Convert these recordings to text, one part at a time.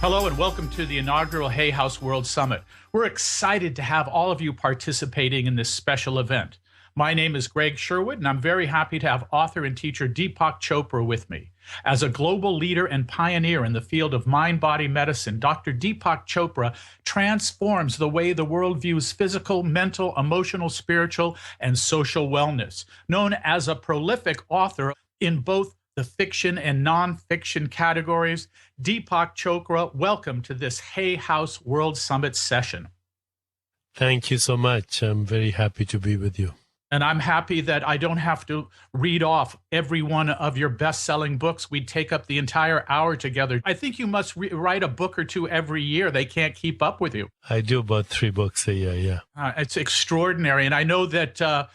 Hello and welcome to the inaugural Hay House World Summit. We're excited to have all of you participating in this special event. My name is Greg Sherwood, and I'm very happy to have author and teacher Deepak Chopra with me. As a global leader and pioneer in the field of mind-body medicine, Dr. Deepak Chopra transforms the way the world views physical, mental, emotional, spiritual, and social wellness. Known as a prolific author in both the fiction and nonfiction categories, Deepak Chopra, welcome to this Hay House World Summit session. Thank you so much. I'm very happy to be with you. And I'm happy that I don't have to read off every one of your best-selling books. We'd take up the entire hour together. I think you must write a book or two every year. They can't keep up with you. I do about 3 books a year, yeah. It's extraordinary. And I know that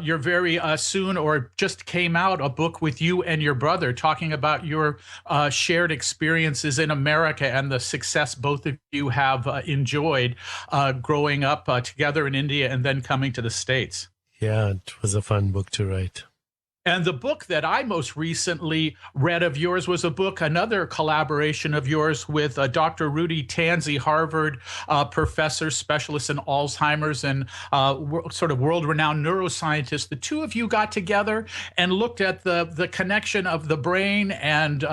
you're very soon, or just came out, a book with you and your brother talking about your shared experiences in America and the success both of you have enjoyed growing up together in India and then coming to the States. Yeah, it was a fun book to write. And the book that I most recently read of yours was a book, another collaboration of yours with Dr. Rudy Tanzi, Harvard professor, specialist in Alzheimer's and sort of world-renowned neuroscientist. The two of you got together and looked at the connection of the brain, and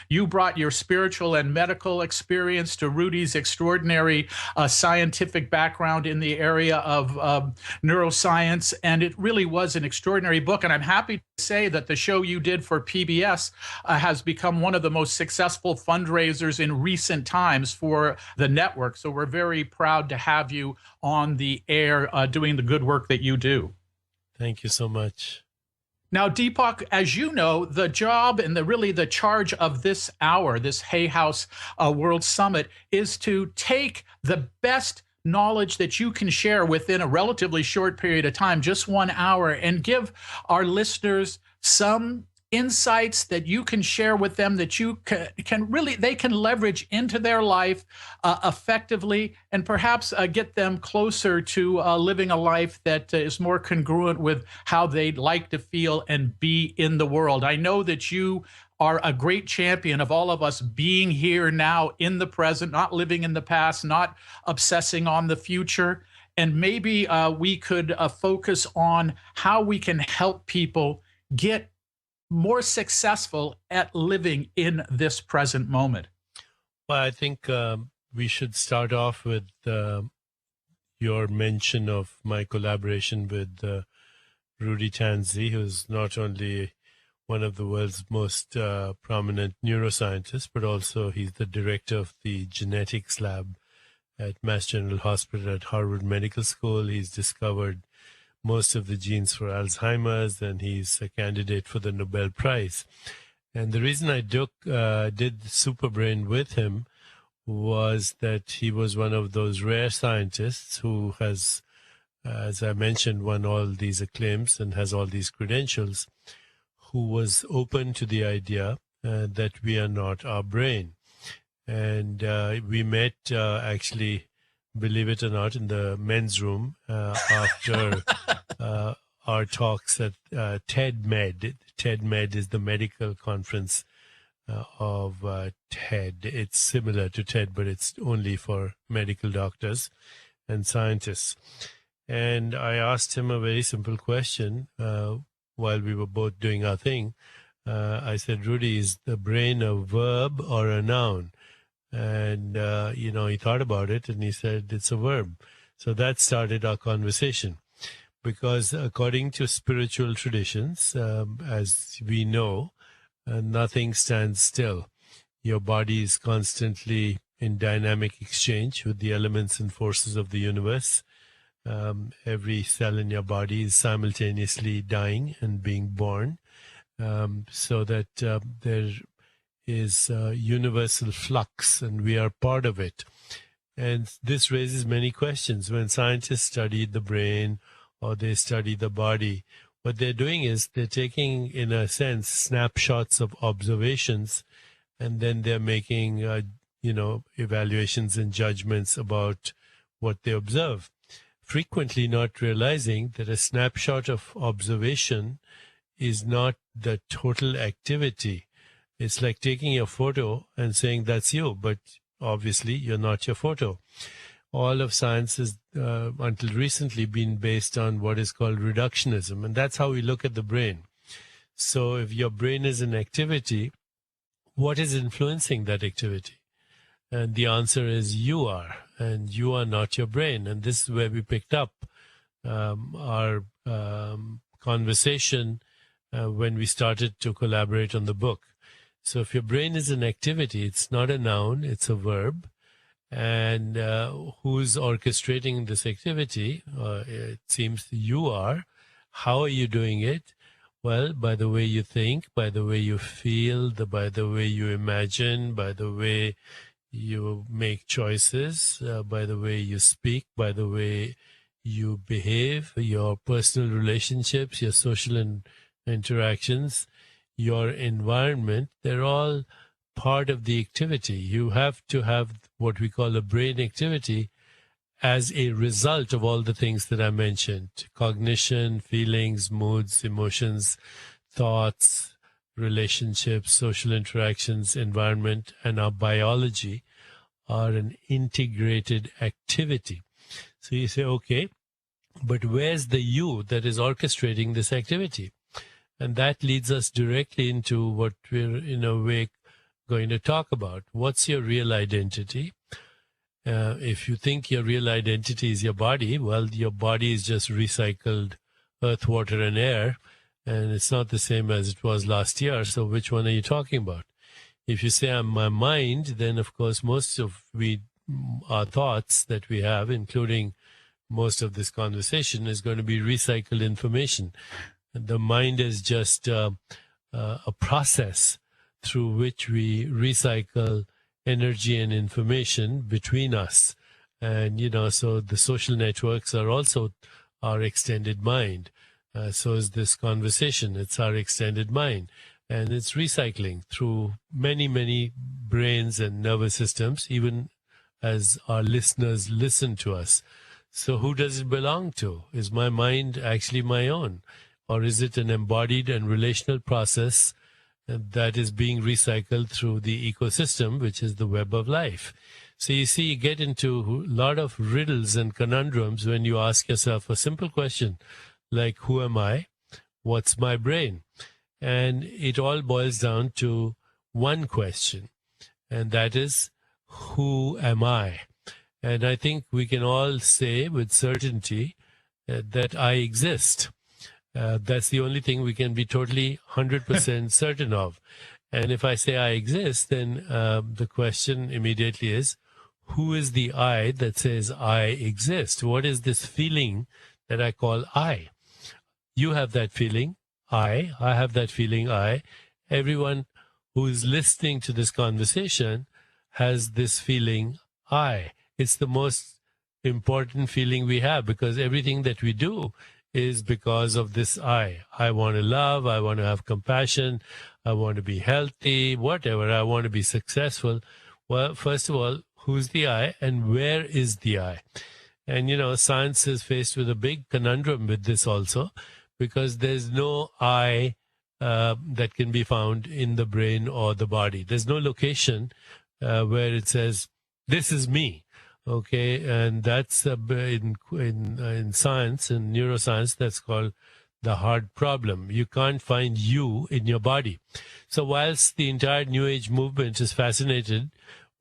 you brought your spiritual and medical experience to Rudy's extraordinary scientific background in the area of neuroscience. And it really was an extraordinary book, and I'm happy to say that the show you did for PBS has become one of the most successful fundraisers in recent times for the network. So we're very proud to have you on the air doing the good work that you do. Thank you so much. Now, Deepak, as you know, the job and the charge of this hour, this Hay House World Summit, is to take the best knowledge that you can share within a relatively short period of time, just 1 hour, and give our listeners some insights that you can share with them that you can really, they can leverage into their life effectively, and perhaps get them closer to living a life that is more congruent with how they'd like to feel and be in the world. I know that you are a great champion of all of us being here now in the present, not living in the past, not obsessing on the future. And maybe we could focus on how we can help people get more successful at living in this present moment. Well, I think we should start off with your mention of my collaboration with Rudy Tanzi, who's not only one of the world's most prominent neuroscientists, but also he's the director of the genetics lab at Mass General Hospital at Harvard Medical School. He's discovered most of the genes for Alzheimer's, and he's a candidate for the Nobel Prize. And the reason I did Superbrain with him was that he was one of those rare scientists who has, as I mentioned, won all these acclaims and has all these credentials, who was open to the idea that we are not our brain. And we met, actually, believe it or not, in the men's room after our talks at TED Med. TED Med is the medical conference of TED. It's similar to TED, but it's only for medical doctors and scientists. And I asked him a very simple question while we were both doing our thing. I said, Rudy, is the brain a verb or a noun? And, he thought about it and he said, it's a verb. So that started our conversation, because according to spiritual traditions, as we know, nothing stands still. Your body is constantly in dynamic exchange with the elements and forces of the universe. Every cell in your body is simultaneously dying and being born, so that there is universal flux, and we are part of it. And this raises many questions. When scientists study the brain or they study the body, what they're doing is they're taking, in a sense, snapshots of observations, and then they're making, evaluations and judgments about what they observe, frequently not realizing that a snapshot of observation is not the total activity. It's like taking a photo and saying that's you, but obviously you're not your photo. All of science has, until recently, been based on what is called reductionism, and that's how we look at the brain. So if your brain is in activity, what is influencing that activity? And the answer is you are, and you are not your brain. And this is where we picked up our conversation when we started to collaborate on the book. So if your brain is in activity, it's not a noun, it's a verb. And who's orchestrating this activity? It seems you are. How are you doing it? Well, by the way you think, by the way you feel, by the way you imagine, by the way you make choices, by the way you speak, by the way you behave, your personal relationships, your social interactions, your environment, they're all part of the activity. You have to have what we call a brain activity as a result of all the things that I mentioned: cognition, feelings, moods, emotions, thoughts, relationships, social interactions, environment, and our biology are an integrated activity. So you say, okay, but where's the you that is orchestrating this activity? And that leads us directly into what we're in a way going to talk about. What's your real identity? If you think your real identity is your body, well, your body is just recycled earth, water, and air, and it's not the same as it was last year. So which one are you talking about? If you say I'm my mind, then of course most of our thoughts that we have, including most of this conversation, is going to be recycled information. The mind is just a process through which we recycle energy and information between us. And, so the social networks are also our extended mind. So is this conversation. It's our extended mind. And it's recycling through many, many brains and nervous systems, even as our listeners listen to us. So who does it belong to? Is my mind actually my own? Or is it an embodied and relational process that is being recycled through the ecosystem, which is the web of life? So you see, you get into a lot of riddles and conundrums when you ask yourself a simple question like, who am I? What's my brain? And it all boils down to one question, and that is, who am I? And I think we can all say with certainty that I exist. That's the only thing we can be totally 100% certain of. And if I say I exist, then the question immediately is, who is the I that says I exist? What is this feeling that I call I? You have that feeling, I have that feeling, I. Everyone who is listening to this conversation has this feeling, I. It's the most important feeling we have, because everything that we do is because of this I. I want to love, I want to have compassion, I want to be healthy, whatever, I want to be successful. Well, first of all, who's the I and where is the I? And, science is faced with a big conundrum with this also, because there's no I that can be found in the brain or the body. There's no location where it says, this is me. Okay, and that's in science, in neuroscience, that's called the hard problem. You can't find you in your body. So whilst the entire New Age movement is fascinated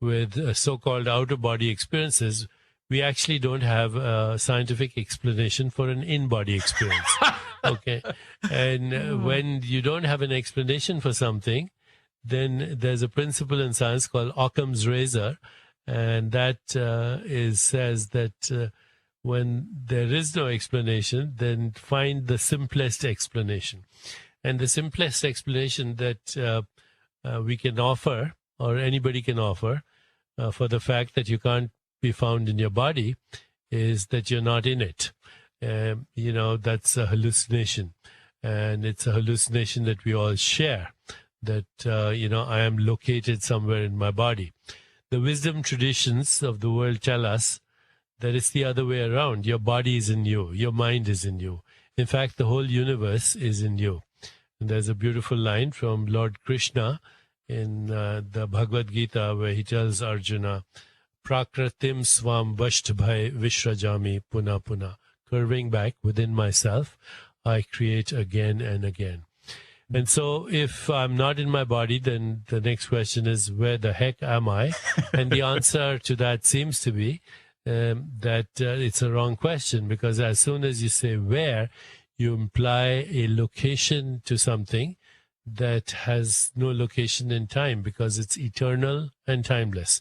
with so-called outer-body experiences, we actually don't have a scientific explanation for an in-body experience. Okay, and when you don't have an explanation for something, then there's a principle in science called Occam's razor. And that says that when there is no explanation, then find the simplest explanation. And the simplest explanation that we can offer, or anybody can offer, for the fact that you can't be found in your body, is that you're not in it. That's a hallucination. And it's a hallucination that we all share, that, I am located somewhere in my body. The wisdom traditions of the world tell us that it's the other way around. Your body is in you. Your mind is in you. In fact, the whole universe is in you. And there's a beautiful line from Lord Krishna in the Bhagavad Gita, where he tells Arjuna, Prakratim swam vashtbhai vishrajami puna puna. Curving back within myself, I create again and again. And so if I'm not in my body, then the next question is, where the heck am I? And the answer to that seems to be that it's a wrong question, because as soon as you say where, you imply a location to something that has no location in time, because it's eternal and timeless.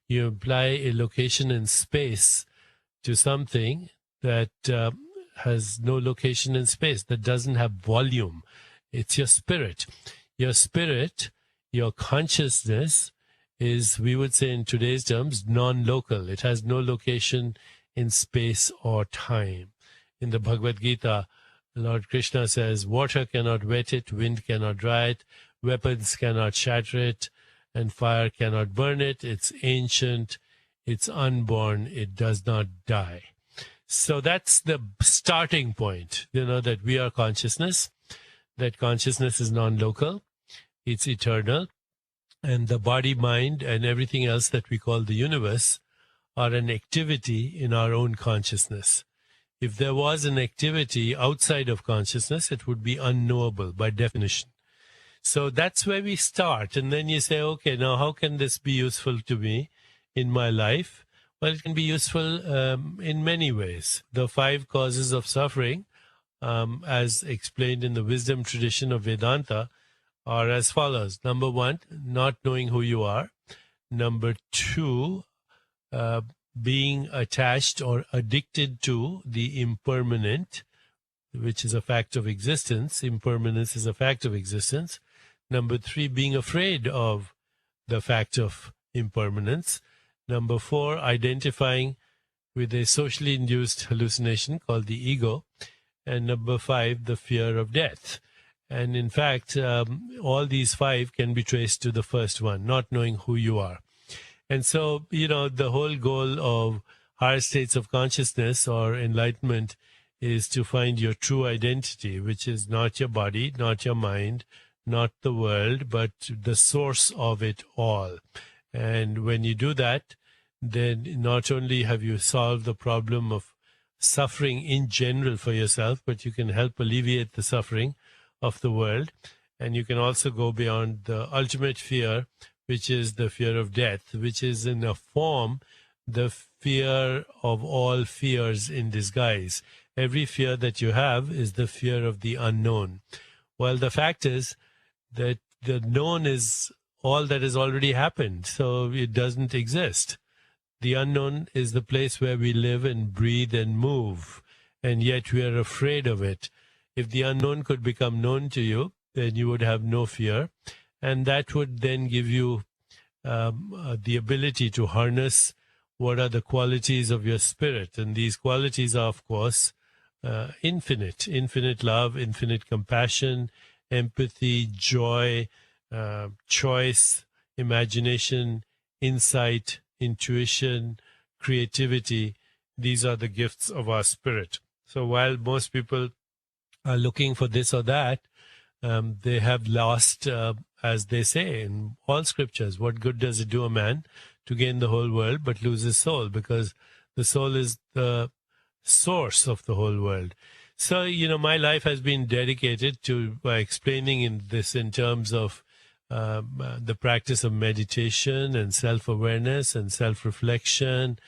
You imply a location in space to something that has no location in space, that doesn't have volume. It's your spirit. Your spirit, your consciousness is, we would say in today's terms, non-local. It has no location in space or time. In the Bhagavad Gita, Lord Krishna says, water cannot wet it, wind cannot dry it, weapons cannot shatter it, and fire cannot burn it. It's ancient, it's unborn, it does not die. So that's the starting point, that we are consciousness, that consciousness is non-local, it's eternal, and the body, mind, and everything else that we call the universe are an activity in our own consciousness. If there was an activity outside of consciousness, it would be unknowable by definition. So that's where we start. And then you say, okay, now how can this be useful to me in my life? Well, it can be useful in many ways. The 5 causes of suffering, as explained in the wisdom tradition of Vedanta, are as follows. Number 1, not knowing who you are. Number 2, being attached or addicted to the impermanent, which is a fact of existence. Impermanence is a fact of existence. Number 3, being afraid of the fact of impermanence. Number 4, identifying with a socially induced hallucination called the ego. And number 5, the fear of death. And in fact, all these 5 can be traced to the first one, not knowing who you are. And so, the whole goal of higher states of consciousness or enlightenment is to find your true identity, which is not your body, not your mind, not the world, but the source of it all. And when you do that, then not only have you solved the problem of suffering in general for yourself, but you can help alleviate the suffering of the world. And you can also go beyond the ultimate fear, which is the fear of death, which is in a form the fear of all fears in disguise. Every fear that you have is the fear of the unknown. Well, the fact is that the known is all that has already happened, so it doesn't exist. The unknown is the place where we live and breathe and move, and yet we are afraid of it. If the unknown could become known to you, then you would have no fear. And that would then give you the ability to harness what are the qualities of your spirit. And these qualities are, of course, infinite love, infinite compassion, empathy, joy, choice, imagination, insight, intuition, creativity. These are the gifts of our spirit. So while most people are looking for this or that, they have lost, as they say in all scriptures, what good does it do a man to gain the whole world but lose his soul? Because the soul is the source of the whole world. So, my life has been dedicated to explaining in terms of the practice of meditation and self-awareness and self-reflection,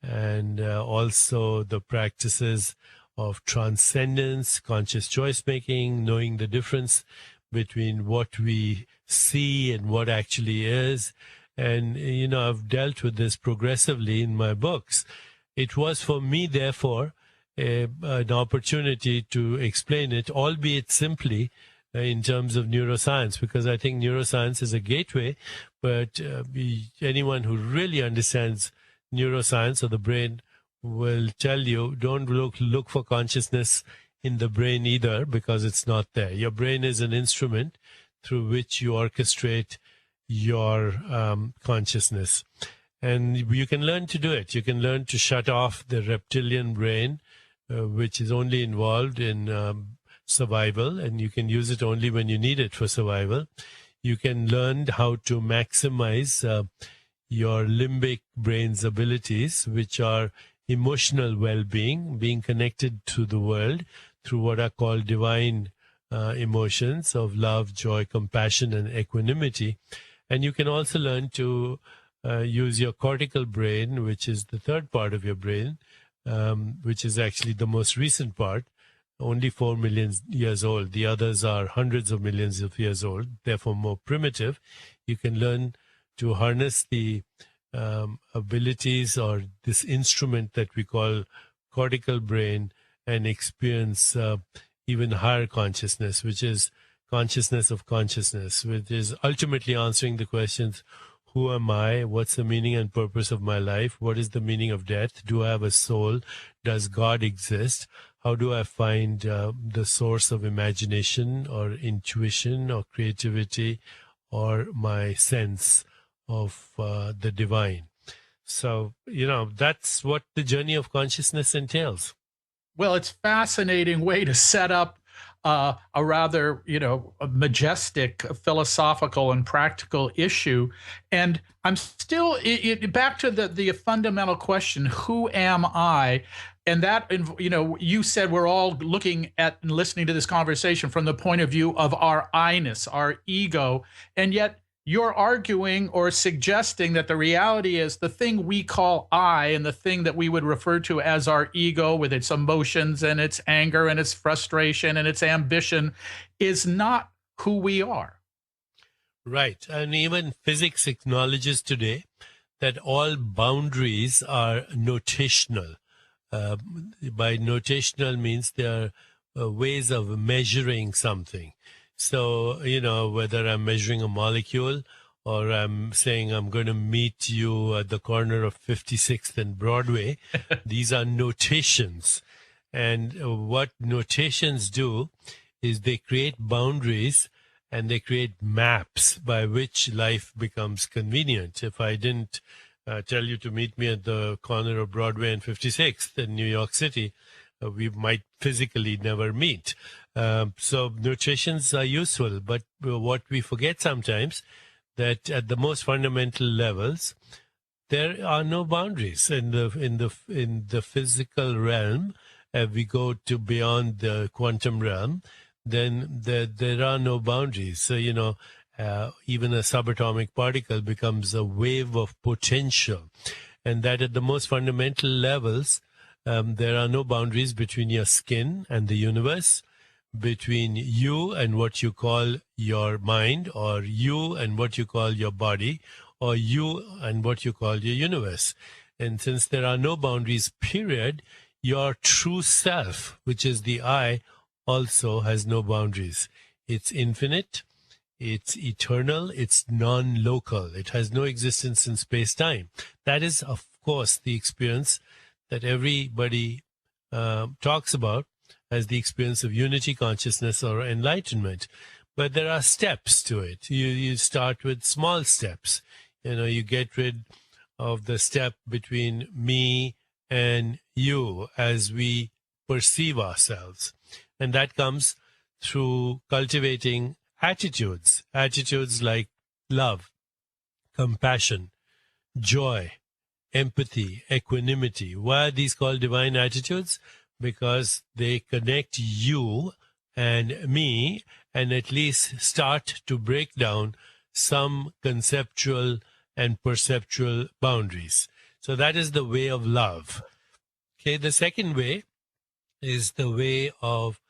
and also the practices of transcendence, conscious choice-making, knowing the difference between what we see and what actually is. And, I've dealt with this progressively in my books. It was for me, therefore, an opportunity to explain it, albeit simply, in terms of neuroscience, because I think neuroscience is a gateway, but anyone who really understands neuroscience or the brain will tell you, don't look for consciousness in the brain either, because it's not there. Your brain is an instrument through which you orchestrate your consciousness. And you can learn to do it. You can learn to shut off the reptilian brain, which is only involved in survival, and you can use it only when you need it for survival. You can learn how to maximize your limbic brain's abilities, which are emotional well-being, being connected to the world through what are called divine emotions of love, joy, compassion, and equanimity. And you can also learn to use your cortical brain, which is the third part of your brain, which is actually the most recent part, only 4 million years old. The others are hundreds of millions of years old, therefore more primitive. You can learn to harness the abilities or this instrument that we call cortical brain and experience even higher consciousness, which is consciousness of consciousness, which is ultimately answering the questions: who am I? What's the meaning and purpose of my life? What is the meaning of death? Do I have a soul? Does God exist? How do I find the source of imagination or intuition or creativity or my sense of the divine? So, that's what the journey of consciousness entails. Well, it's a fascinating way to set up a rather, a majestic philosophical and practical issue. And I'm still back to the fundamental question: who am I? And that, you said we're all looking at and listening to this conversation from the point of view of our I-ness, our ego, and yet you're arguing or suggesting that the reality is the thing we call I and the thing that we would refer to as our ego, with its emotions and its anger and its frustration and its ambition, is not who we are. Right. And even physics acknowledges today that all boundaries are notational. By notational means they are ways of measuring something. So, whether I'm measuring a molecule or I'm saying I'm going to meet you at the corner of 56th and Broadway, these are notations. And what notations do is they create boundaries and they create maps by which life becomes convenient. If I didn't tell you to meet me at the corner of Broadway and 56th in New York City, we might physically never meet. So notations are useful, but what we forget sometimes, that at the most fundamental levels, there are no boundaries in the physical realm. If we go to beyond the quantum realm, then there are no boundaries. So even a subatomic particle becomes a wave of potential, and that at the most fundamental levels, there are no boundaries between your skin and the universe, between you and what you call your mind, or you and what you call your body, or you and what you call your universe. And since there are no boundaries, period, your true self, which is the I, also has no boundaries. It's infinite, it's eternal, it's non-local. It has no existence in space-time. That is, of course, the experience that everybody talks about as the experience of unity consciousness or enlightenment. But there are steps to it. You start with small steps. You get rid of the step between me and you as we perceive ourselves. And that comes through cultivating attitudes like love, compassion, joy, empathy, equanimity. Why are these called divine attitudes? Because they connect you and me and at least start to break down some conceptual and perceptual boundaries. So that is the way of love. Okay, the second way is the way of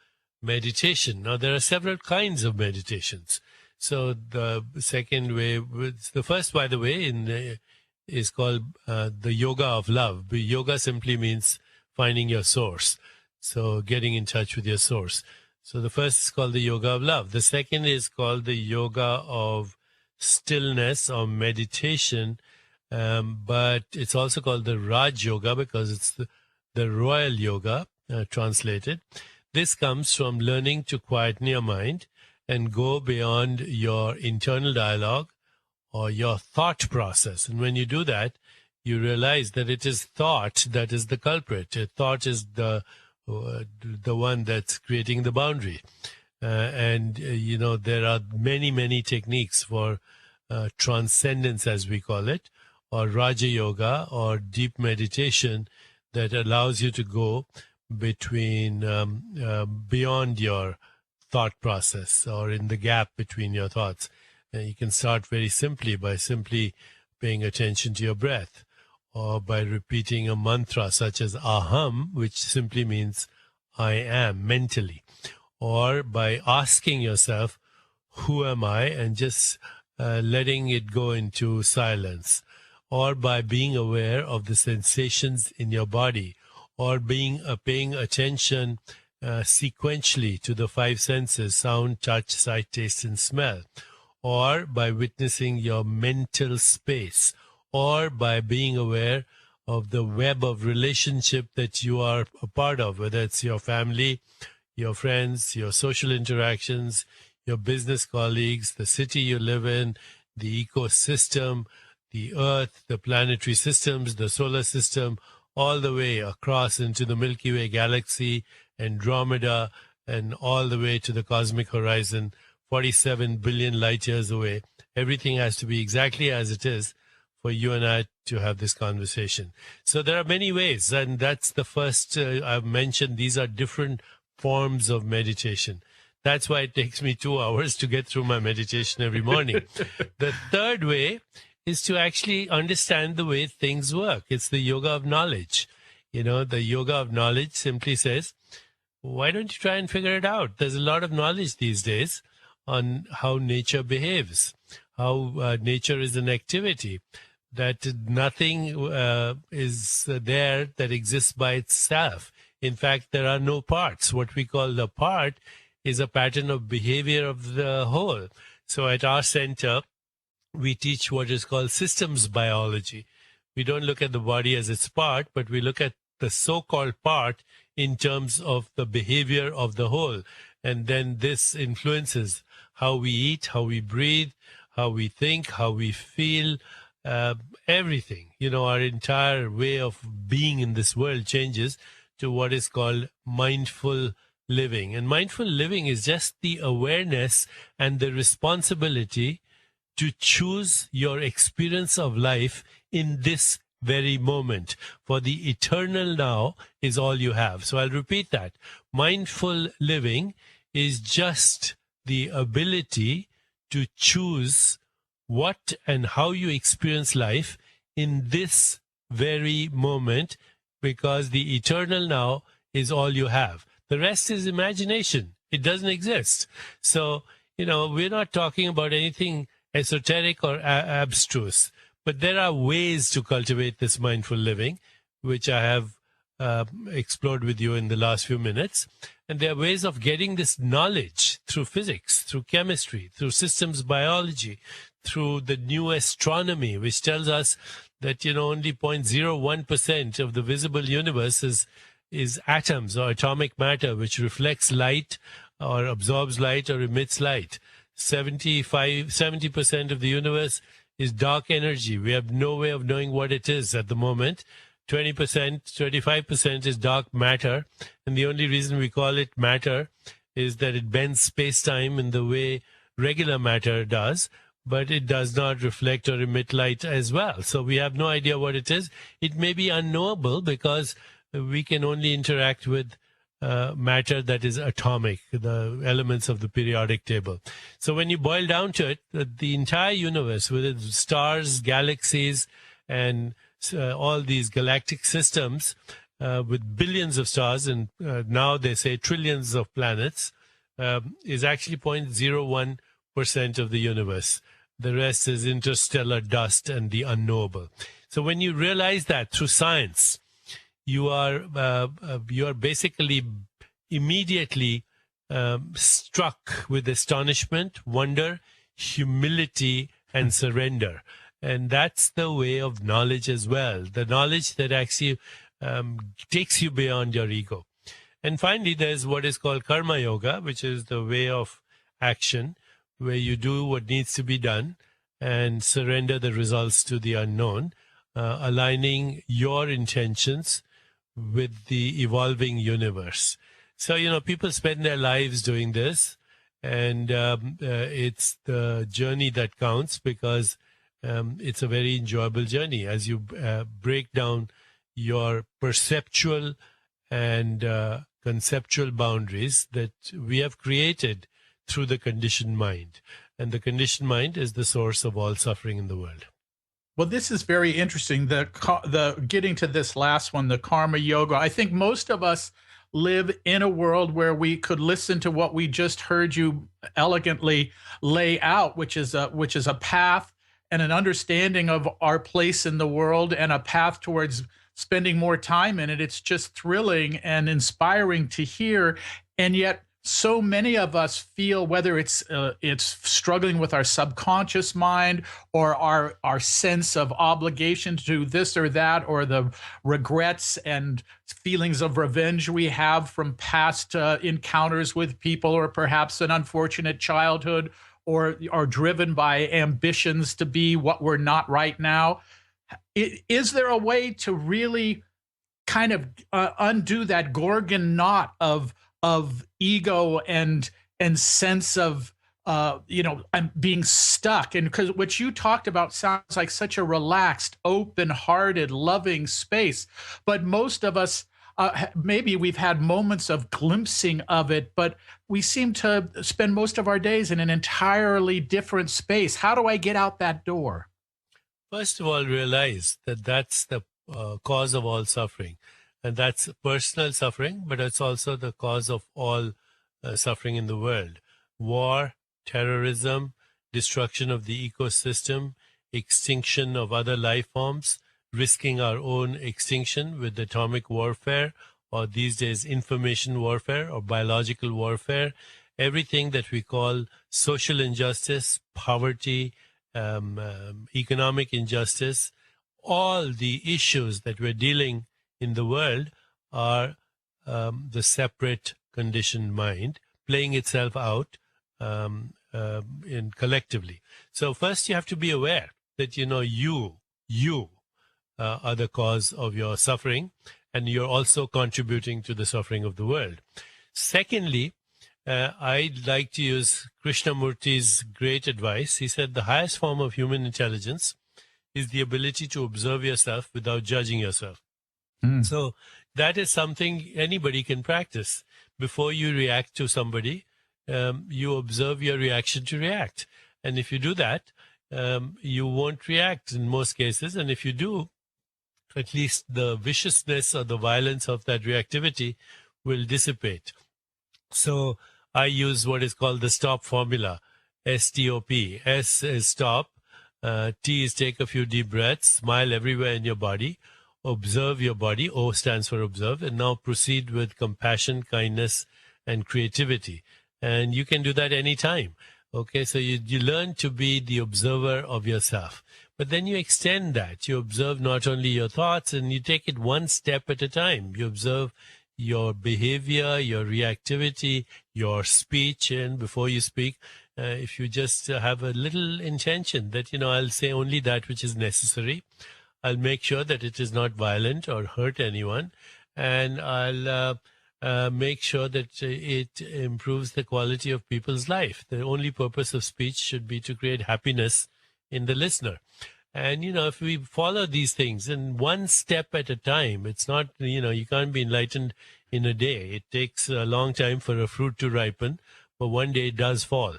meditation. Now, there are several kinds of meditations. So the second way, the first, by the way, is called the yoga of love. Yoga simply means finding your source. So getting in touch with your source. So the first is called the yoga of love. The second is called the yoga of stillness or meditation. But it's also called the Raj Yoga because it's the royal yoga translated. This comes from learning to quieten your mind and go beyond your internal dialogue or your thought process. And when you do that, you realize that it is thought that is the culprit. Thought is the one that's creating the boundary. There are many, many techniques for transcendence, as we call it, or Raja Yoga, or deep meditation that allows you to go between beyond your thought process, or in the gap between your thoughts. You can start very simply by simply paying attention to your breath, or by repeating a mantra such as aham, which simply means I am, mentally, or by asking yourself, who am I, and just letting it go into silence, or by being aware of the sensations in your body, or paying attention sequentially to the five senses: sound, touch, sight, taste, and smell, or by witnessing your mental space, or by being aware of the web of relationship that you are a part of, whether it's your family, your friends, your social interactions, your business colleagues, the city you live in, the ecosystem, the earth, the planetary systems, the solar system, all the way across into the Milky Way galaxy, Andromeda, and all the way to the cosmic horizon, 47 billion light years away. Everything has to be exactly as it is for you and I to have this conversation. So there are many ways, and that's the first I've mentioned. These are different forms of meditation. That's why it takes me 2 hours to get through my meditation every morning. The third way is to actually understand the way things work. It's the yoga of knowledge. The yoga of knowledge simply says, why don't you try and figure it out? There's a lot of knowledge these days on how nature behaves, how nature is an activity, that nothing is there that exists by itself. In fact, there are no parts. What we call the part is a pattern of behavior of the whole. So at our center, we teach what is called systems biology. We don't look at the body as its part, but we look at the so-called part in terms of the behavior of the whole. And then this influences how we eat, how we breathe, how we think, how we feel, everything. Our entire way of being in this world changes to what is called mindful living. And mindful living is just the awareness and the responsibility to choose your experience of life in this very moment. For the eternal now is all you have. So I'll repeat that. Mindful living is just the ability to choose what and how you experience life in this very moment, because the eternal now is all you have. The rest is imagination. It doesn't exist. So, we're not talking about anything esoteric or abstruse, but there are ways to cultivate this mindful living, which I have explored with you in the last few minutes. And there are ways of getting this knowledge through physics, through chemistry, through systems biology, through the new astronomy, which tells us that, only 0.01% of the visible universe is atoms or atomic matter, which reflects light or absorbs light or emits light. 70% of the universe is dark energy. We have no way of knowing what it is at the moment. 20%, 25% is dark matter. And the only reason we call it matter is that it bends space-time in the way regular matter does, but it does not reflect or emit light as well. So we have no idea what it is. It may be unknowable because we can only interact with matter that is atomic, the elements of the periodic table. So when you boil down to it, the entire universe with its stars, galaxies, and all these galactic systems with billions of stars, and now they say trillions of planets, is actually 0.01% of the universe. The rest is interstellar dust and the unknowable. So when you realize that through science, you are basically immediately struck with astonishment, wonder, humility, and surrender. And that's the way of knowledge as well, the knowledge that actually takes you beyond your ego. And finally, there's what is called karma yoga, which is the way of action, where you do what needs to be done and surrender the results to the unknown, aligning your intentions with the evolving universe. So, people spend their lives doing this, And it's the journey that counts, because it's a very enjoyable journey as you break down your perceptual and conceptual boundaries that we have created through the conditioned mind. And the conditioned mind is the source of all suffering in the world. Well, this is very interesting. The getting to this last one, the karma yoga. I think most of us live in a world where we could listen to what we just heard you elegantly lay out, which is a path and an understanding of our place in the world and a path towards spending more time in it. It's just thrilling and inspiring to hear, and yet so many of us feel, whether it's struggling with our subconscious mind or our sense of obligation to do this or that, or the regrets and feelings of revenge we have from past encounters with people, or perhaps an unfortunate childhood, or are driven by ambitions to be what we're not right now. Is there a way to really kind of undo that Gorgon knot of ego and sense of I'm being stuck? And because what you talked about sounds like such a relaxed, open-hearted, loving space, but most of us maybe we've had moments of glimpsing of it, but we seem to spend most of our days in an entirely different space. How do I get out that door? First of all, realize that that's the cause of all suffering. And that's personal suffering, but it's also the cause of all suffering in the world. War, terrorism, destruction of the ecosystem, extinction of other life forms, risking our own extinction with atomic warfare, or these days information warfare or biological warfare, everything that we call social injustice, poverty, economic injustice, all the issues that we're dealing in the world are the separate conditioned mind playing itself out in collectively. So first you have to be aware that, you are the cause of your suffering, and you're also contributing to the suffering of the world. Secondly, I'd like to use Krishnamurti's great advice. He said the highest form of human intelligence is the ability to observe yourself without judging yourself. So that is something anybody can practice. Before you react to somebody, you observe your reaction to react. And if you do that, you won't react in most cases. And if you do, at least the viciousness or the violence of that reactivity will dissipate. So I use what is called the STOP formula, S-T-O-P. S is stop, T is take a few deep breaths, smile everywhere in your body, observe your body, O stands for observe, and now proceed with compassion, kindness, and creativity. And you can do that anytime. Okay, so you learn to be the observer of yourself. But then you extend that. You observe not only your thoughts, and you take it one step at a time. You observe your behavior, your reactivity, your speech, and before you speak, if you just have a little intention that, I'll say only that which is necessary. I'll make sure that it is not violent or hurt anyone, and I'll make sure that it improves the quality of people's life. The only purpose of speech should be to create happiness in the listener. And, if we follow these things and one step at a time, it's not, you can't be enlightened in a day. It takes a long time for a fruit to ripen, but one day it does fall.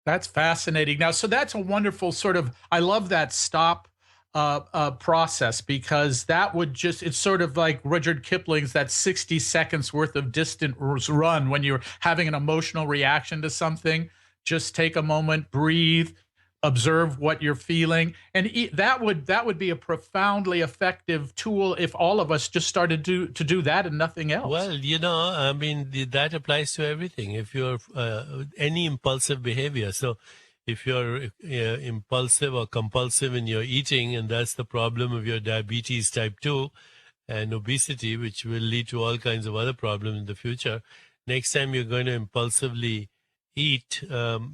That's fascinating. Now, so that's a wonderful sort of, I love that stop process, because that would it's sort of like Rudyard Kipling's that 60 seconds worth of distance run when you're having an emotional reaction to something. Just take a moment, breathe, observe what you're feeling, and that would be a profoundly effective tool if all of us just started to do that and nothing else. Well, that applies to everything. If you're any impulsive behavior, so if you're impulsive or compulsive in your eating, and that's the problem of your diabetes type 2 and obesity, which will lead to all kinds of other problems in the future, next time you're going to impulsively eat,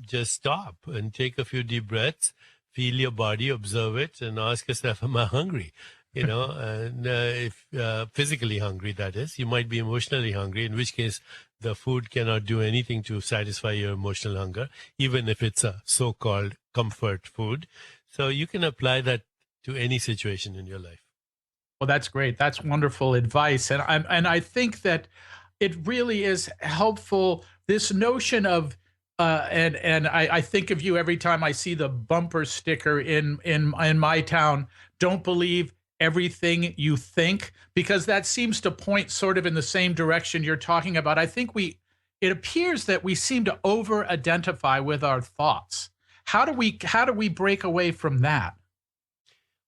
just stop and take a few deep breaths, feel your body, observe it, and ask yourself, am I hungry? and if physically hungry, that is. You might be emotionally hungry, in which case the food cannot do anything to satisfy your emotional hunger, even if it's a so-called comfort food. So you can apply that to any situation in your life. Well, that's great. That's wonderful advice. And I think that it really is helpful. This notion of and I think of you every time I see the bumper sticker in my town. Don't believe everything you think, because that seems to point sort of in the same direction you're talking about. I think it appears that we seem to over identify with our thoughts. How do we break away from that?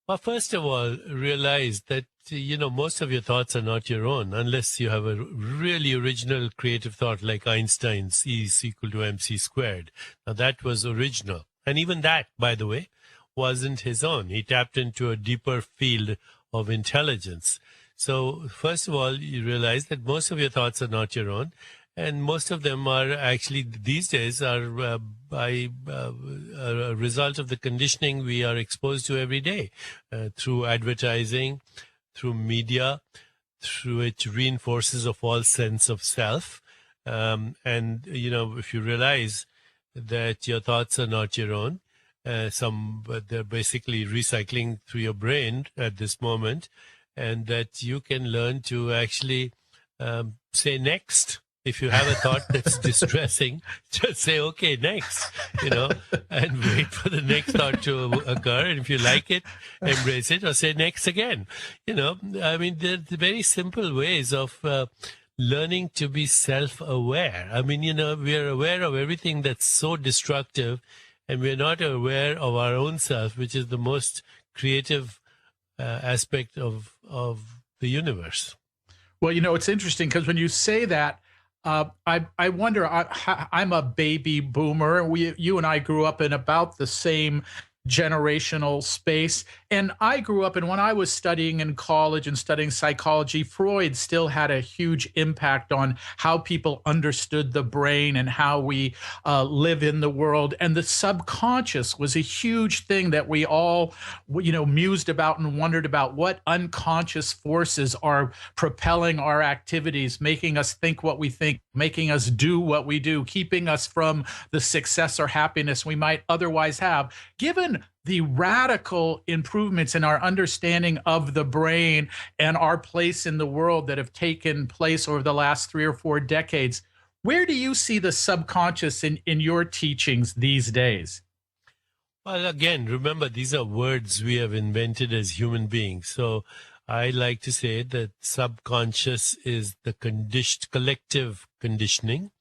Well, first of all, realize that, most of your thoughts are not your own, unless you have a really original creative thought like Einstein's E is equal to mc squared. Now, that was original. And even that, by the way, wasn't his own. He tapped into a deeper field of intelligence. So, first of all, you realize that most of your thoughts are not your own. And most of them are actually, these days, are by a result of the conditioning we are exposed to every day through advertising, through media, through it reinforces a false sense of self. If you realize that your thoughts are not your own, but they're basically recycling through your brain at this moment, and that you can learn to actually say next. If you have a thought that's distressing, just say, okay, next, and wait for the next thought to occur. And if you like it, embrace it, or say next again. There's very simple ways of learning to be self-aware. We are aware of everything that's so destructive, and we're not aware of our own self, which is the most creative aspect of the universe. Well, it's interesting because when you say that, I wonder. I'm a baby boomer. You and I grew up in about the same generational space, and I grew up, and when I was studying in college and studying psychology, Freud still had a huge impact on how people understood the brain and how we live in the world. And the subconscious was a huge thing that we all, mused about and wondered about. What unconscious forces are propelling our activities, making us think what we think, making us do what we do, keeping us from the success or happiness we might otherwise have. Given the radical improvements in our understanding of the brain and our place in the world that have taken place over the last 3 or 4 decades, where do you see the subconscious in your teachings these days? Well, again, remember, these are words we have invented as human beings. So I like to say that subconscious is the collective conditioning.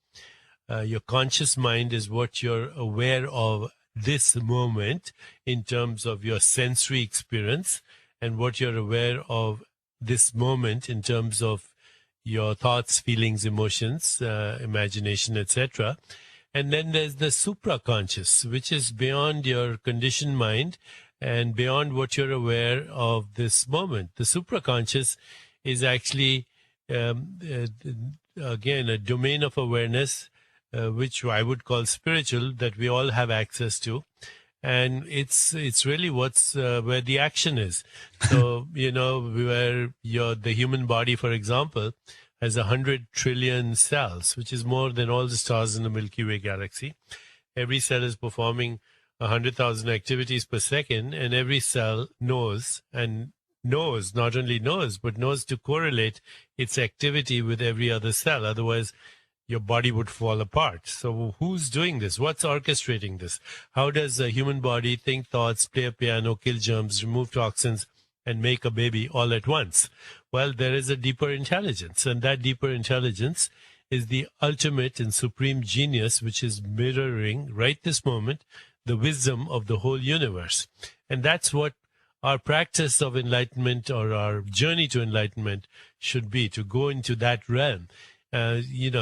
Your conscious mind is what you're aware of this moment in terms of your sensory experience, and what you're aware of this moment in terms of your thoughts, feelings, emotions, imagination, etc. And then there's the supra-conscious, which is beyond your conditioned mind and beyond what you're aware of this moment. The supra-conscious is actually, again, a domain of awareness which I would call spiritual, that we all have access to. And it's really what's where the action is. So, where the human body, for example, has 100 trillion cells, which is more than all the stars in the Milky Way galaxy. Every cell is performing 100,000 activities per second, and every cell knows, not only knows, but knows to correlate its activity with every other cell. Otherwise, your body would fall apart. So who's doing this? What's orchestrating this? How does a human body think thoughts, play a piano, kill germs, remove toxins, and make a baby all at once? Well, there is a deeper intelligence, and that deeper intelligence is the ultimate and supreme genius, which is mirroring right this moment the wisdom of the whole universe. And that's what our practice of enlightenment, or our journey to enlightenment, should be, to go into that realm. You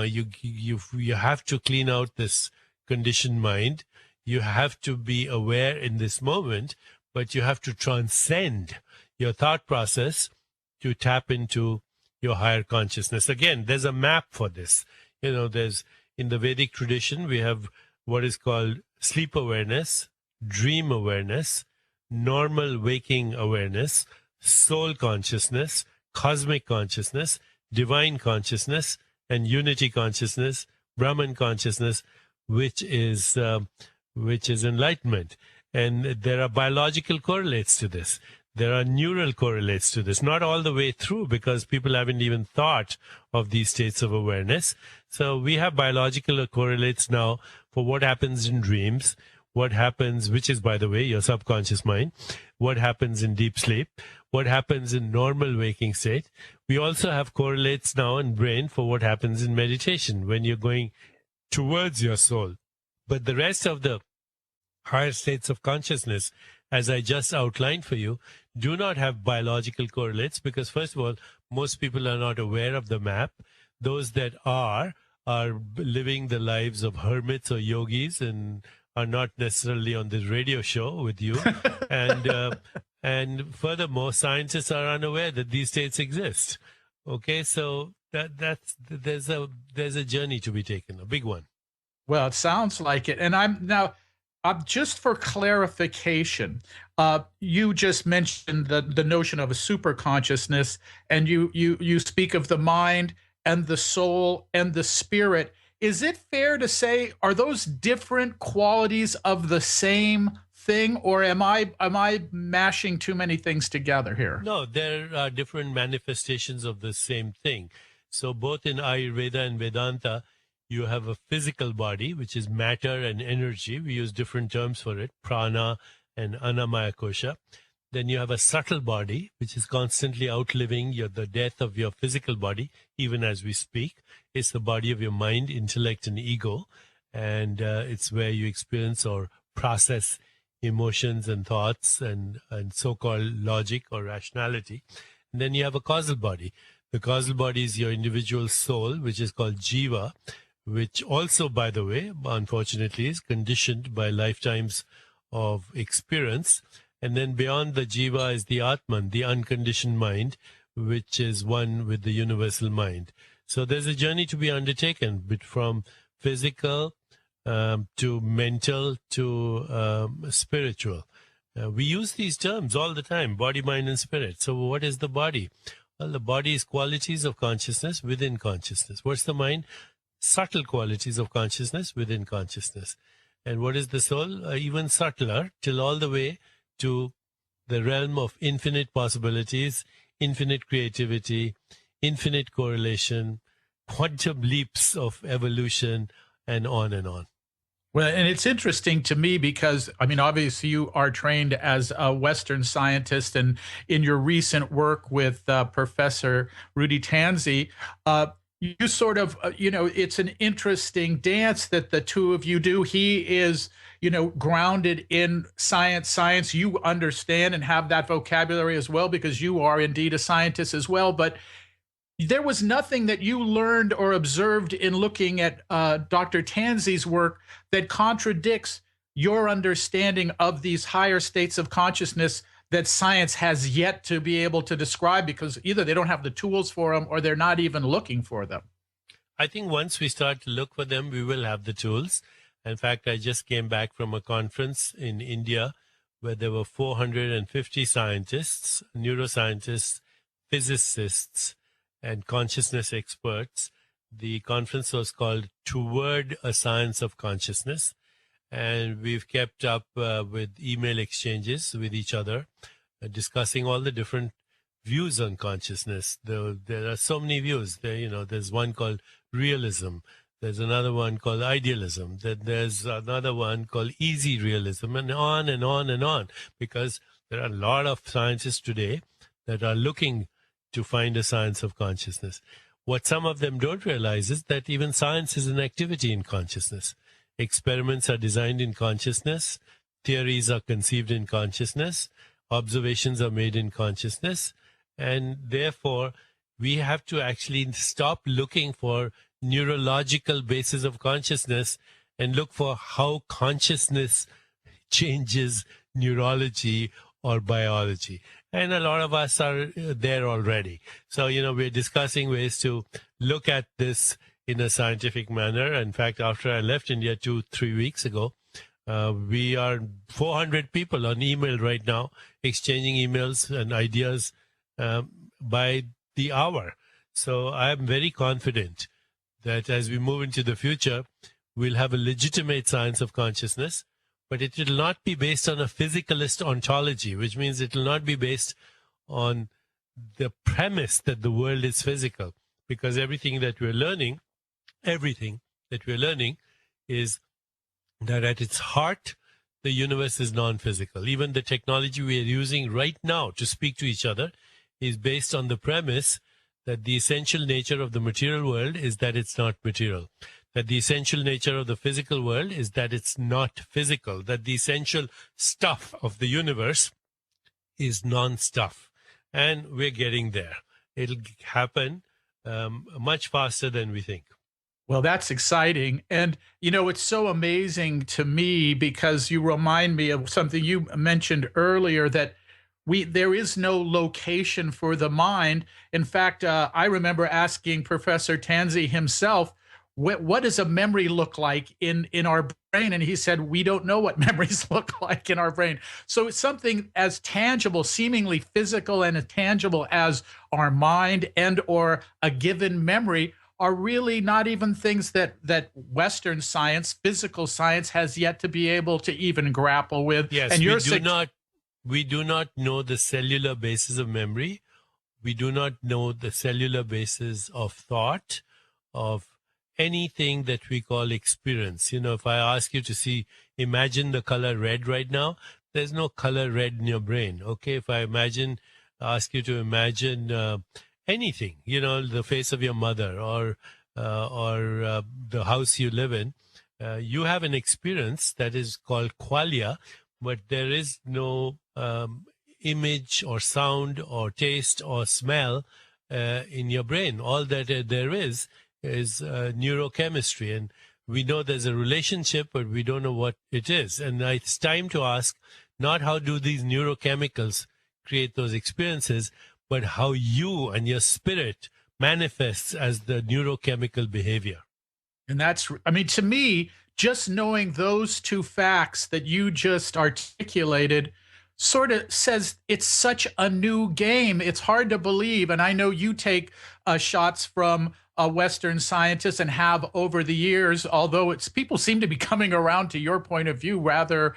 have to clean out this conditioned mind. You have to be aware in this moment, but you have to transcend your thought process to tap into your higher consciousness. Again, there's a map for this. There's, in the Vedic tradition, we have what is called sleep awareness, dream awareness, normal waking awareness, soul consciousness, cosmic consciousness, divine consciousness, and unity consciousness, Brahman consciousness, which is enlightenment. And there are biological correlates to this. There are neural correlates to this, not all the way through, because people haven't even thought of these states of awareness. So we have biological correlates now for what happens in dreams, what happens, which is, by the way, your subconscious mind, what happens in deep sleep, what happens in normal waking state. We also have correlates now in brain for what happens in meditation when you're going towards your soul. But the rest of the higher states of consciousness, as I just outlined for you, do not have biological correlates because, first of all, most people are not aware of the map. Those that are living the lives of hermits or yogis and are not necessarily on this radio show with you. And furthermore, scientists are unaware that these states exist. Okay, so there's a journey to be taken, a big one. Well, it sounds like it. And just for clarification, you just mentioned the notion of a super consciousness, and you speak of the mind and the soul and the spirit. Is it fair to say, are those different qualities of the same thing, or am I mashing too many things together here? No, there are different manifestations of the same thing. So both in Ayurveda and Vedanta, you have a physical body, which is matter and energy. We use different terms for it, prana and annamaya kosha. Then you have a subtle body, which is constantly outliving the death of your physical body, even as we speak. It's the body of your mind, intellect, and ego. And it's where you experience or process emotions and thoughts and so-called logic or rationality. And then you have a causal body. The causal body is your individual soul, which is called jiva, which also, by the way, unfortunately, is conditioned by lifetimes of experience. And then beyond the jiva is the Atman, the unconditioned mind, which is one with the universal mind. So there's a journey to be undertaken, from physical to mental to spiritual. We use these terms all the time, body, mind, and spirit. So what is the body? Well, the body is qualities of consciousness within consciousness. What's the mind? Subtle qualities of consciousness within consciousness. And what is the soul? Even subtler, till all the way to the realm of infinite possibilities, infinite creativity, infinite correlation, quantum leaps of evolution, and on and on. Well, and it's interesting to me because, I mean, obviously you are trained as a Western scientist, and in your recent work with Professor Rudy Tanzi, you sort of, it's an interesting dance that the two of you do. He is, grounded in science. You understand and have that vocabulary as well because you are indeed a scientist as well. But there was nothing that you learned or observed in looking at Dr. Tanzi's work that contradicts your understanding of these higher states of consciousness that science has yet to be able to describe, because either they don't have the tools for them or they're not even looking for them. I think once we start to look for them, we will have the tools. In fact, I just came back from a conference in India where there were 450 scientists, neuroscientists, physicists, and consciousness experts. The conference was called Toward a Science of Consciousness. And we've kept up with email exchanges with each other, discussing all the different views on consciousness. There are so many views. There's one called realism. There's another one called idealism. There's another one called easy realism, and on and on and on. Because there are a lot of scientists today that are looking to find a science of consciousness. What some of them don't realize is that even science is an activity in consciousness. Experiments are designed in consciousness. Theories are conceived in consciousness. Observations are made in consciousness. And therefore, we have to actually stop looking for neurological basis of consciousness and look for how consciousness changes neurology or biology. And a lot of us are there already. So, we're discussing ways to look at this in a scientific manner. In fact, after I left India 2-3 weeks ago, We are 400 people on email right now, exchanging emails and ideas by the hour. So I'm very confident that as we move into the future, we'll have a legitimate science of consciousness, but it will not be based on a physicalist ontology, which means it will not be based on the premise that the world is physical, because everything that we're learning is that at its heart, the universe is non-physical. Even the technology we are using right now to speak to each other is based on the premise that the essential nature of the material world is that it's not material, that the essential nature of the physical world is that it's not physical, that the essential stuff of the universe is non-stuff. And we're getting there. It'll happen much faster than we think. Well, that's exciting. And, it's so amazing to me because you remind me of something you mentioned earlier, that there is no location for the mind. In fact, I remember asking Professor Tanzi himself, what does a memory look like in our brain? And he said, we don't know what memories look like in our brain. So it's something as tangible, seemingly physical and as tangible as our mind and or a given memory are really not even things that Western science, physical science, has yet to be able to even grapple with. Yes, and we do not know the cellular basis of memory. We do not know the cellular basis of thought, of anything that we call experience. If I ask you to imagine the color red right now, there's no color red in your brain. Okay, if I ask you to imagine anything, the face of your mother or the house you live in, you have an experience that is called qualia, but there is no image or sound or taste or smell in your brain. All that there is neurochemistry, and we know there's a relationship, but we don't know what it is. And it's time to ask not how do these neurochemicals create those experiences, but how you and your spirit manifests as the neurochemical behavior. And to me, just knowing those two facts that you just articulated sort of says it's such a new game. It's hard to believe. And I know you take shots from Western scientists and have over the years, although people seem to be coming around to your point of view rather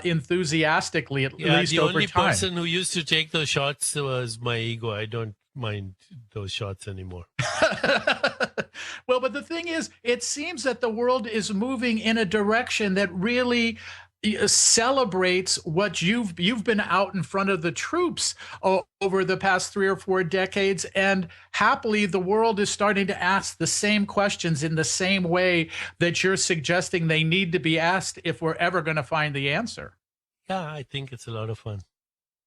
enthusiastically, at least over time. The only person who used to take those shots was my ego. I don't mind those shots anymore. Well, but the thing is, it seems that the world is moving in a direction that really celebrates what you've been out in front of the troops over the past 3 or 4 decades, and happily the world is starting to ask the same questions in the same way that you're suggesting they need to be asked if we're ever going to find the answer. Yeah, I think it's a lot of fun.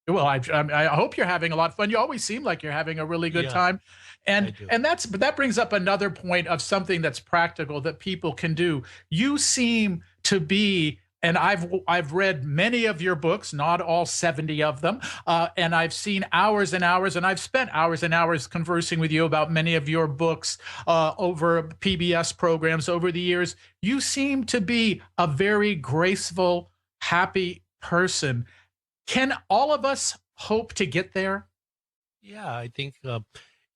Well, I hope you're having a lot of fun. You always seem like you're having a really good time. And that brings up another point of something that's practical that people can do. You seem to be, and I've read many of your books, not all 70 of them, and I've seen hours and hours, and I've spent hours and hours conversing with you about many of your books over PBS programs over the years. You seem to be a very graceful, happy person. Can all of us hope to get there? Yeah, I think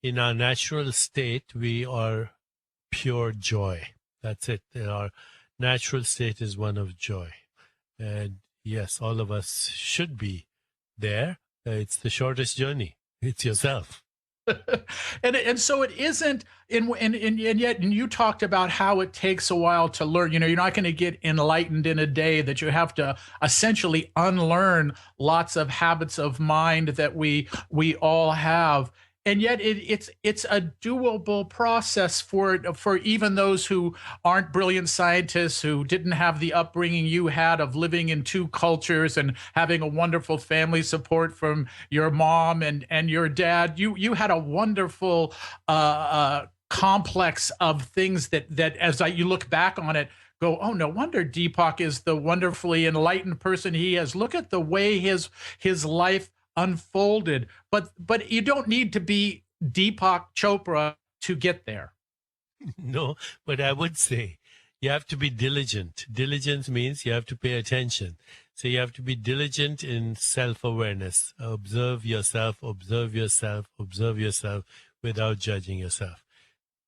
in our natural state, we are pure joy. That's it. Our natural state is one of joy. And yes, all of us should be there. It's the shortest journey. It's yourself. and so it isn't, and yet you talked about how it takes a while to learn. You're not going to get enlightened in a day, that you have to essentially unlearn lots of habits of mind that we all have. And yet it's a doable process for even those who aren't brilliant scientists, who didn't have the upbringing you had of living in 2 cultures and having a wonderful family support from your mom and your dad. You had a wonderful complex of things that as you look back on it, go, oh, no wonder Deepak is the wonderfully enlightened person he is. Look at the way his life unfolded, but you don't need to be Deepak Chopra to get there. No, but I would say you have to be diligent. Diligence means you have to pay attention. So you have to be diligent in self-awareness. Observe yourself, observe yourself, observe yourself without judging yourself.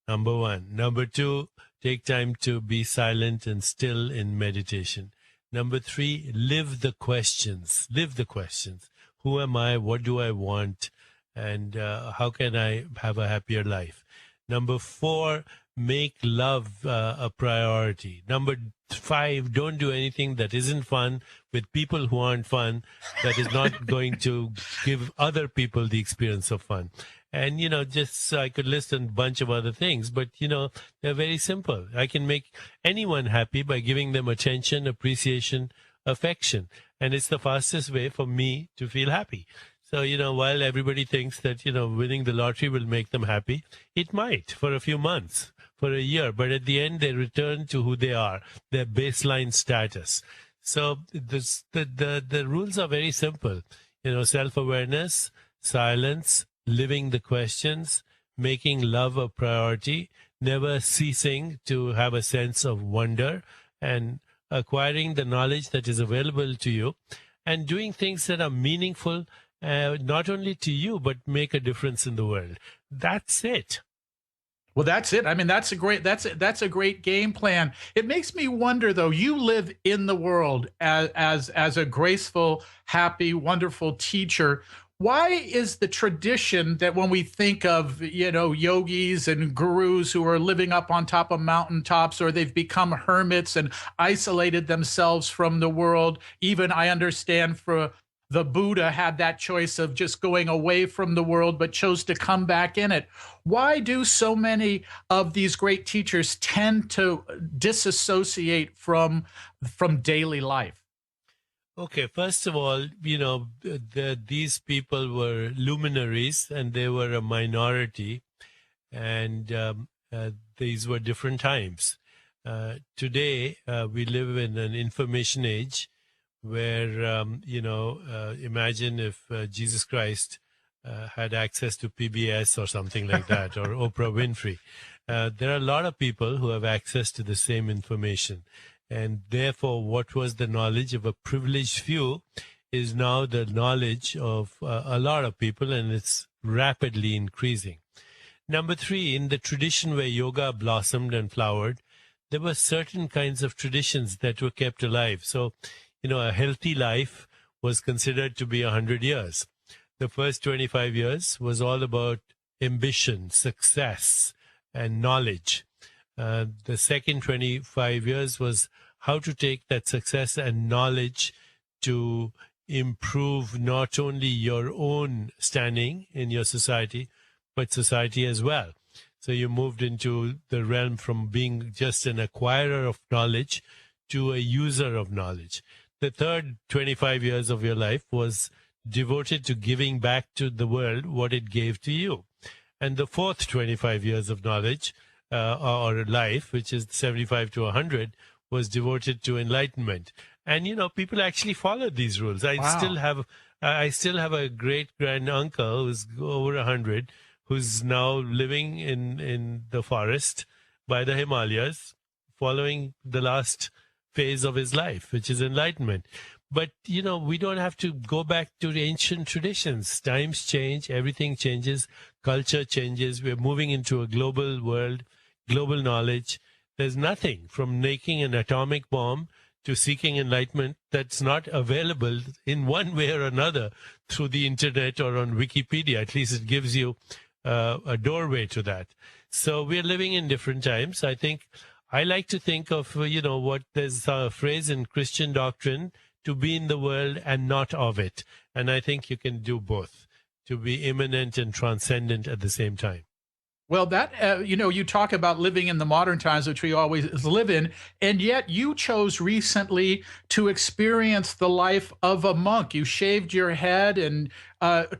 Number one. Number two, take time to be silent and still in meditation. Number three, live the questions. Live the questions. Who am I? What do I want? And how can I have a happier life? Number four, make love a priority. Number five, don't do anything that isn't fun with people who aren't fun, that is not going to give other people the experience of fun. And, just I could list a bunch of other things, but, they're very simple. I can make anyone happy by giving them attention, appreciation, affection. And it's the fastest way for me to feel happy. So, while everybody thinks that, winning the lottery will make them happy, it might for a few months, for a year. But at the end, they return to who they are, their baseline status. So the rules are very simple. Self-awareness, silence, living the questions, making love a priority, never ceasing to have a sense of wonder, and acquiring the knowledge that is available to you, and doing things that are meaningful, not only to you, but make a difference in the world. That's it. Well, that's it. I mean, that's a great game plan. It makes me wonder, though. You live in the world as a graceful, happy, wonderful teacher. Why is the tradition that when we think of, yogis and gurus who are living up on top of mountaintops, or they've become hermits and isolated themselves from the world, even I understand for the Buddha had that choice of just going away from the world, but chose to come back in it. Why do so many of these great teachers tend to disassociate from daily life? Okay, first of all, these people were luminaries and they were a minority, and these were different times. Today, we live in an information age where, imagine if Jesus Christ had access to PBS or something like that, or Oprah Winfrey. There are a lot of people who have access to the same information. And therefore, what was the knowledge of a privileged few is now the knowledge of a lot of people, and it's rapidly increasing. Number three, in the tradition where yoga blossomed and flowered, there were certain kinds of traditions that were kept alive. So, a healthy life was considered to be 100 years. The first 25 years was all about ambition, success, and knowledge. The second 25 years was how to take that success and knowledge to improve not only your own standing in your society, but society as well. So you moved into the realm from being just an acquirer of knowledge to a user of knowledge. The third 25 years of your life was devoted to giving back to the world what it gave to you. And the fourth 25 years of knowledge or life, which is 75 to 100, was devoted to enlightenment. And, people actually followed these rules. I still have a great grand uncle who's over 100, who's now living in the forest by the Himalayas, following the last phase of his life, which is enlightenment. But, we don't have to go back to the ancient traditions. Times change, everything changes, culture changes. We're moving into a global world, global knowledge. There's nothing from making an atomic bomb to seeking enlightenment that's not available in one way or another through the internet or on Wikipedia. At least it gives you a doorway to that. So we're living in different times. I think I like to think of, what there's a phrase in Christian doctrine, to be in the world and not of it. And I think you can do both, to be immanent and transcendent at the same time. Well, that, you talk about living in the modern times, which we always live in, and yet you chose recently to experience the life of a monk. You shaved your head. And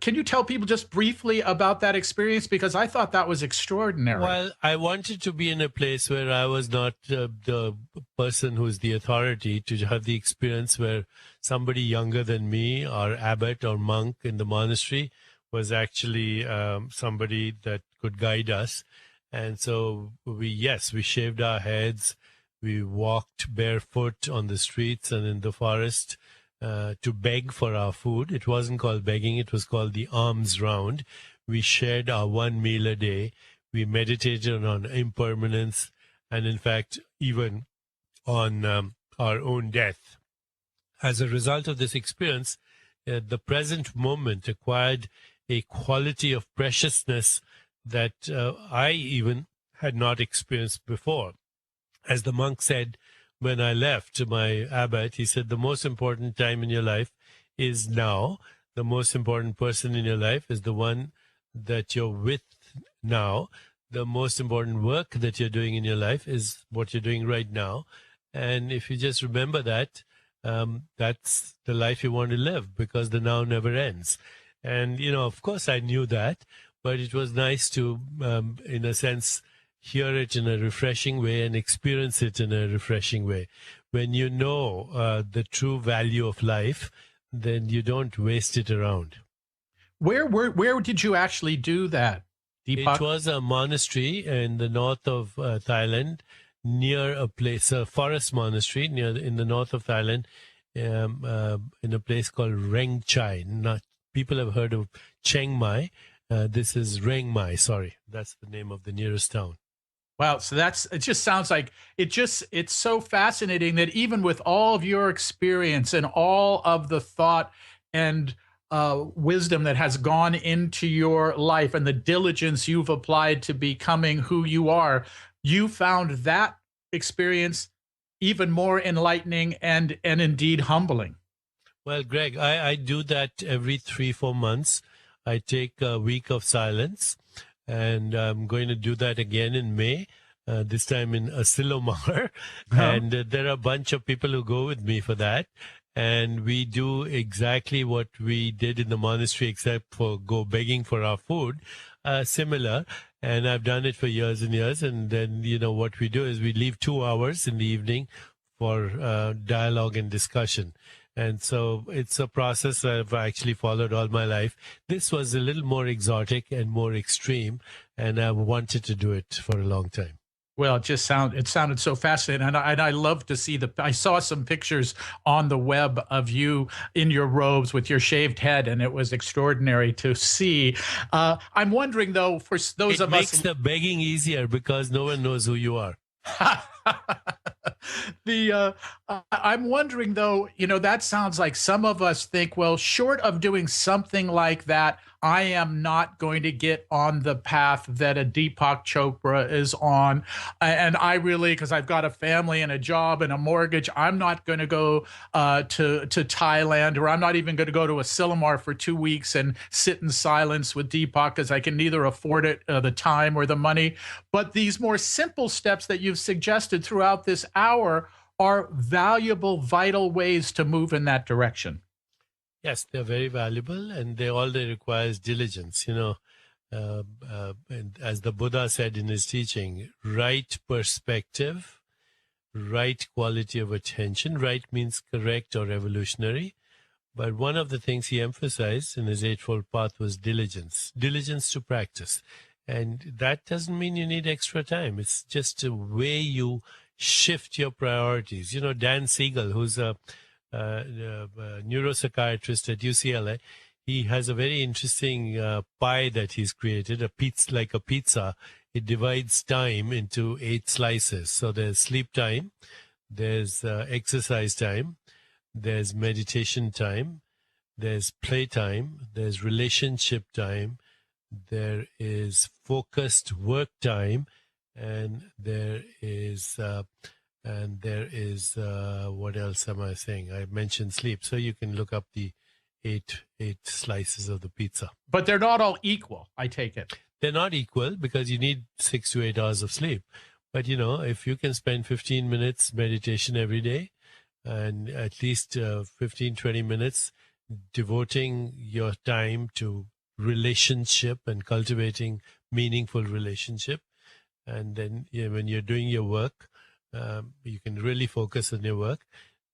can you tell people just briefly about that experience? Because I thought that was extraordinary. Well, I wanted to be in a place where I was not the person who's the authority, to have the experience where somebody younger than me, or abbot or monk in the monastery, was actually somebody that could guide us. And so we shaved our heads. We walked barefoot on the streets and in the forest to beg for our food. It wasn't called begging, it was called the alms round. We shared our one meal a day. We meditated on impermanence and, in fact, even on our own death. As a result of this experience, the present moment acquired a quality of preciousness that I even had not experienced before. As the monk said when I left my abbot, he said, the most important time in your life is now. The most important person in your life is the one that you're with now. The most important work that you're doing in your life is what you're doing right now. And if you just remember that, that's the life you want to live, because the now never ends. And, of course I knew that, but it was nice to, in a sense, hear it in a refreshing way and experience it in a refreshing way. When you know the true value of life, then you don't waste it around. Where did you actually do that, Deepak? It was a monastery in the north of Thailand, near a place, a forest monastery in the north of Thailand, in a place called Reng Chai. People have heard of Chiang Mai. This is Reng Mai. Sorry, that's the name of the nearest town. Wow. So it just sounds like it's so fascinating that even with all of your experience and all of the thought and wisdom that has gone into your life and the diligence you've applied to becoming who you are, you found that experience even more enlightening and indeed humbling. Well, Greg, I do that every 3-4 months. I take a week of silence, and I'm going to do that again in May, this time in Asilomar. And there are a bunch of people who go with me for that. And we do exactly what we did in the monastery, except for go begging for our food, similar. And I've done it for years and years. And then, what we do is we leave 2 hours in the evening for dialogue and discussion. And so it's a process I've actually followed all my life. This was a little more exotic and more extreme, and I wanted to do it for a long time. Well, it sounded so fascinating, and I love to see I saw some pictures on the web of you in your robes with your shaved head, and it was extraordinary to see. I'm wondering though, for those of us, it makes the begging easier because no one knows who you are. I'm wondering though, that sounds like some of us think, well, short of doing something like that, I am not going to get on the path that a Deepak Chopra is on. And I really, because I've got a family and a job and a mortgage, I'm not going to go to Thailand, or I'm not even going to go to Asilomar for 2 weeks and sit in silence with Deepak, because I can neither afford it, the time or the money. But these more simple steps that you've suggested throughout this hour are valuable, vital ways to move in that direction. Yes, they're very valuable, and all they require is diligence. And as the Buddha said in his teaching, right perspective, right quality of attention. Right means correct or revolutionary. But one of the things he emphasized in his Eightfold Path was diligence to practice. And that doesn't mean you need extra time. It's just a way you shift your priorities. Dan Siegel, who's a neuropsychiatrist at UCLA, he has a very interesting pie that he's created, like a pizza. It divides time into 8 slices. So there's sleep time, there's exercise time, there's meditation time, there's play time, there's relationship time, there is focused work time, and there is what else am I saying? I mentioned sleep. So you can look up the eight slices of the pizza. But they're not all equal, I take it. They're not equal because you need 6 to 8 hours of sleep. But, if you can spend 15 minutes meditation every day and at least 15, 20 minutes devoting your time to relationship and cultivating meaningful relationship, and then when you're doing your work, you can really focus on your work,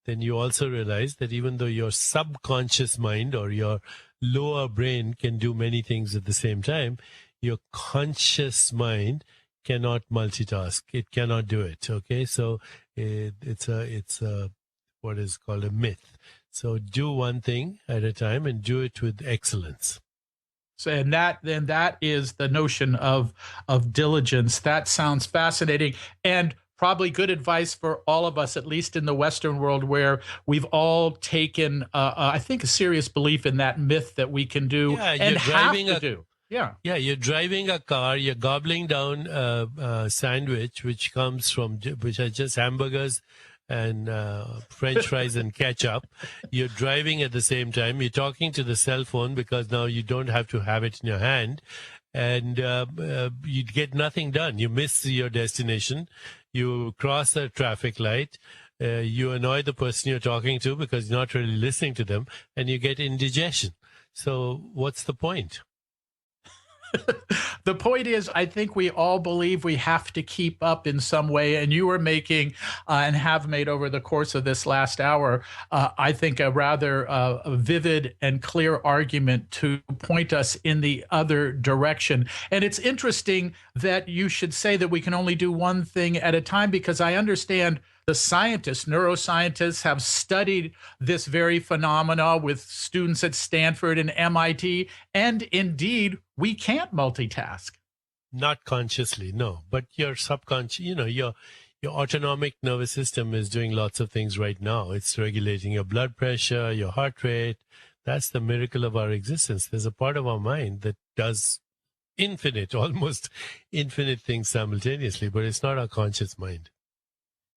then you also realize that even though your subconscious mind or your lower brain can do many things at the same time, your conscious mind cannot multitask. It cannot do it. Okay, so it's a what is called a myth. So do one thing at a time and do it with excellence. So, and that is the notion of diligence. That sounds fascinating, and probably good advice for all of us, at least in the Western world, where we've all taken, I think, a serious belief in that myth that we can do and have to do. Yeah. Yeah, you're driving a car, you're gobbling down a sandwich, which are just hamburgers and French fries and ketchup. You're driving at the same time. You're talking to the cell phone because now you don't have to have it in your hand. And you get nothing done. You miss your destination. You cross a traffic light. You annoy the person you're talking to because you're not really listening to them. And you get indigestion. So what's the point? The point is, I think we all believe we have to keep up in some way. And you are making and have made over the course of this last hour, I think, a rather vivid and clear argument to point us in the other direction. And it's interesting that you should say that we can only do one thing at a time, because I understand the scientists, neuroscientists, have studied this very phenomena with students at Stanford and MIT, and indeed, we can't multitask. Not consciously, no. But your subconscious, your autonomic nervous system is doing lots of things right now. It's regulating your blood pressure, your heart rate. That's the miracle of our existence. There's a part of our mind that does almost infinite things simultaneously, but it's not our conscious mind.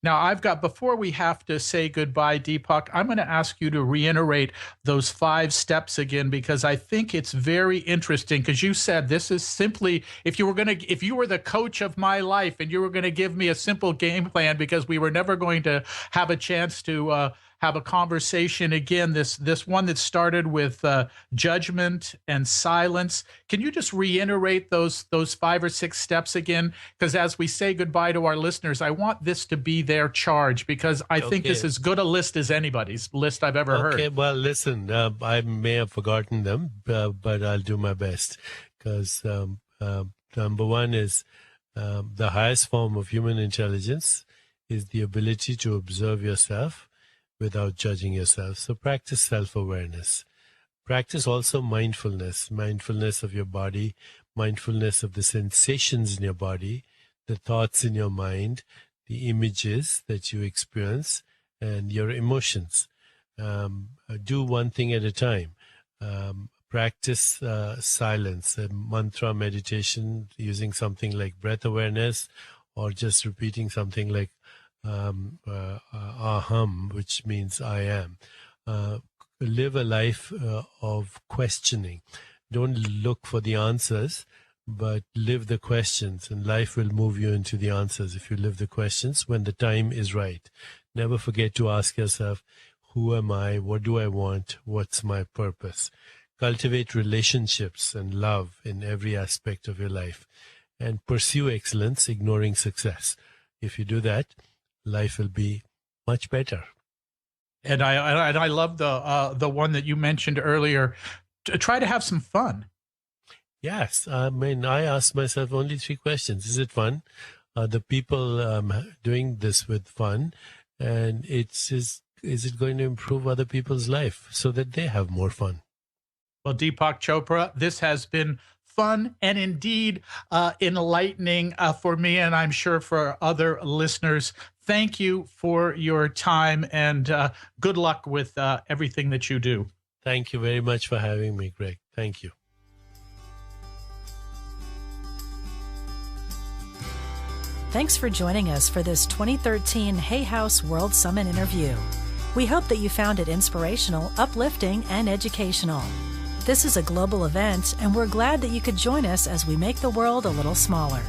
Now, before we have to say goodbye, Deepak, I'm going to ask you to reiterate those 5 steps again, because I think it's very interesting, because you said this is simply, if you were the coach of my life and you were going to give me a simple game plan, because we were never going to have a chance to have a conversation again, this one that started with judgment and silence. Can you just reiterate those 5 or 6 steps again? Because as we say goodbye to our listeners, I want this to be their charge, because I think this is as good a list as anybody's list I've ever heard. Okay, well, listen, I may have forgotten them, but I'll do my best, because number one is the highest form of human intelligence is the ability to observe yourself without judging yourself. So practice self-awareness. Practice also mindfulness of your body, mindfulness of the sensations in your body, the thoughts in your mind, the images that you experience, and your emotions. Do one thing at a time. Practice silence, a mantra meditation using something like breath awareness, or just repeating something like aham, which means I am. Live a life of questioning. Don't look for the answers, but live the questions, and life will move you into the answers if you live the questions when the time is right. Never forget to ask yourself, who am I? What do I want? What's my purpose? Cultivate relationships and love in every aspect of your life, and pursue excellence, ignoring success. If you do that, life will be much better. And I love the one that you mentioned earlier. Try to have some fun. Yes, I mean, I ask myself only 3 questions. Is it fun? Are the people doing this with fun? And is it going to improve other people's life so that they have more fun? Well, Deepak Chopra, this has been fun and indeed enlightening for me, and I'm sure for other listeners. Thank you for your time, and good luck with everything that you do. Thank you very much for having me, Greg. Thank you. Thanks for joining us for this 2013 Hay House World Summit interview. We hope that you found it inspirational, uplifting, and educational. This is a global event, and we're glad that you could join us as we make the world a little smaller.